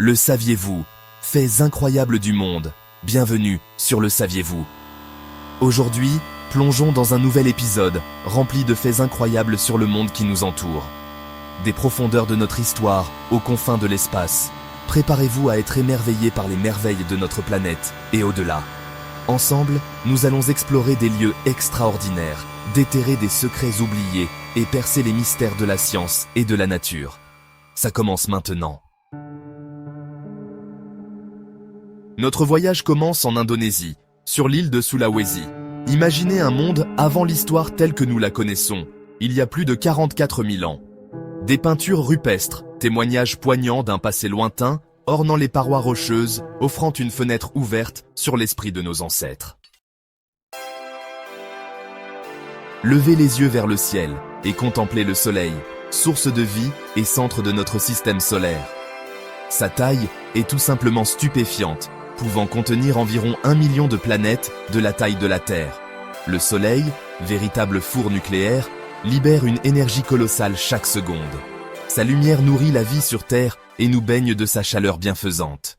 Le saviez-vous? Faits incroyables du monde. Bienvenue sur Le saviez-vous? Aujourd'hui, plongeons dans un nouvel épisode rempli de faits incroyables sur le monde qui nous entoure. Des profondeurs de notre histoire aux confins de l'espace. Préparez-vous à être émerveillés par les merveilles de notre planète et au-delà. Ensemble, nous allons explorer des lieux extraordinaires, déterrer des secrets oubliés et percer les mystères de la science et de la nature. Ça commence maintenant. Notre voyage commence en Indonésie, sur l'île de Sulawesi. Imaginez un monde avant l'histoire telle que nous la connaissons, il y a plus de 44 000 ans. Des peintures rupestres, témoignages poignants d'un passé lointain, ornant les parois rocheuses, offrant une fenêtre ouverte sur l'esprit de nos ancêtres. Levez les yeux vers le ciel et contemplez le soleil, source de vie et centre de notre système solaire. Sa taille est tout simplement stupéfiante, pouvant contenir environ 1 million de planètes de la taille de la Terre. Le Soleil, véritable four nucléaire, libère une énergie colossale chaque seconde. Sa lumière nourrit la vie sur Terre et nous baigne de sa chaleur bienfaisante.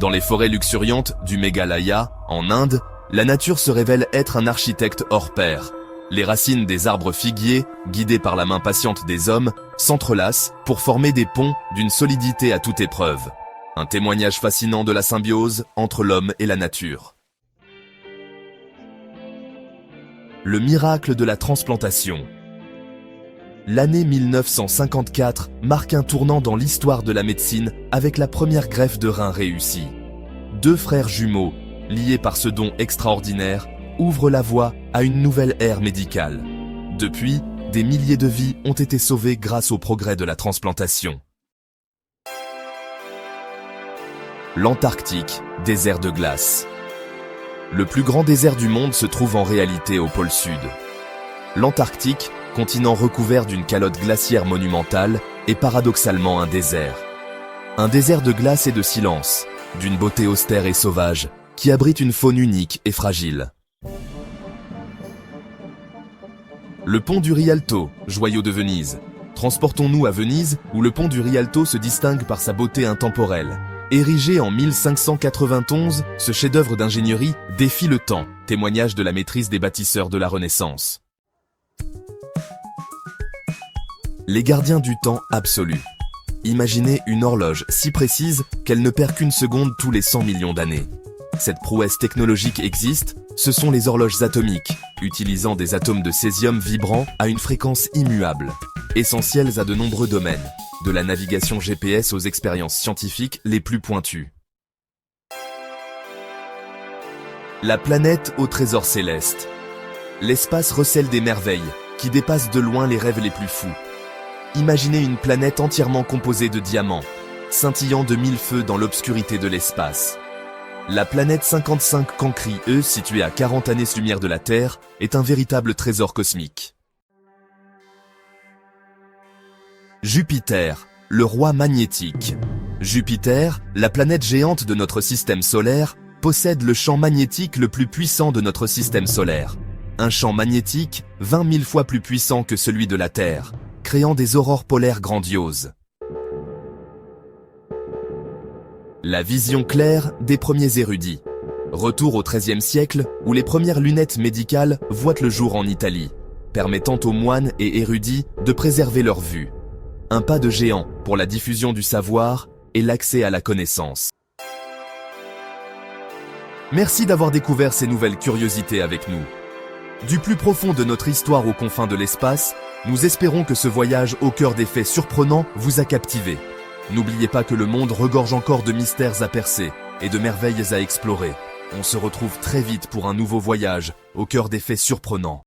Dans les forêts luxuriantes du Meghalaya, en Inde, la nature se révèle être un architecte hors pair. Les racines des arbres figuiers, guidées par la main patiente des hommes, s'entrelacent pour former des ponts d'une solidité à toute épreuve. Un témoignage fascinant de la symbiose entre l'homme et la nature. Le miracle de la transplantation. L'année 1954 marque un tournant dans l'histoire de la médecine avec la première greffe de rein réussie. 2 frères jumeaux, liés par ce don extraordinaire, ouvrent la voie à une nouvelle ère médicale. Depuis, des milliers de vies ont été sauvées grâce au progrès de la transplantation. L'Antarctique, désert de glace. Le plus grand désert du monde se trouve en réalité au pôle Sud. L'Antarctique, continent recouvert d'une calotte glaciaire monumentale, est paradoxalement un désert. Un désert de glace et de silence, d'une beauté austère et sauvage, qui abrite une faune unique et fragile. Le pont du Rialto, joyau de Venise. Transportons-nous à Venise, où le pont du Rialto se distingue par sa beauté intemporelle. Érigé en 1591, ce chef-d'œuvre d'ingénierie défie le temps, témoignage de la maîtrise des bâtisseurs de la Renaissance. Les gardiens du temps absolu. Imaginez une horloge si précise qu'elle ne perd qu'une seconde tous les 100 millions d'années. Cette prouesse technologique existe, ce sont les horloges atomiques, utilisant des atomes de césium vibrant à une fréquence immuable, essentielles à de nombreux domaines, de la navigation GPS aux expériences scientifiques les plus pointues. La planète au trésor céleste. L'espace recèle des merveilles, qui dépassent de loin les rêves les plus fous. Imaginez une planète entièrement composée de diamants, scintillant de 1000 feux dans l'obscurité de l'espace. La planète 55 Cancri, située à 40 années-lumière de la Terre, est un véritable trésor cosmique. Jupiter, le roi magnétique. Jupiter, la planète géante de notre système solaire, possède le champ magnétique le plus puissant de notre système solaire. Un champ magnétique 20 000 fois plus puissant que celui de la Terre, créant des aurores polaires grandioses. La vision claire des premiers érudits. Retour au XIIIe siècle, où les premières lunettes médicales voient le jour en Italie, permettant aux moines et érudits de préserver leur vue. Un pas de géant pour la diffusion du savoir et l'accès à la connaissance. Merci d'avoir découvert ces nouvelles curiosités avec nous. Du plus profond de notre histoire aux confins de l'espace, nous espérons que ce voyage au cœur des faits surprenants vous a captivé. N'oubliez pas que le monde regorge encore de mystères à percer et de merveilles à explorer. On se retrouve très vite pour un nouveau voyage au cœur des faits surprenants.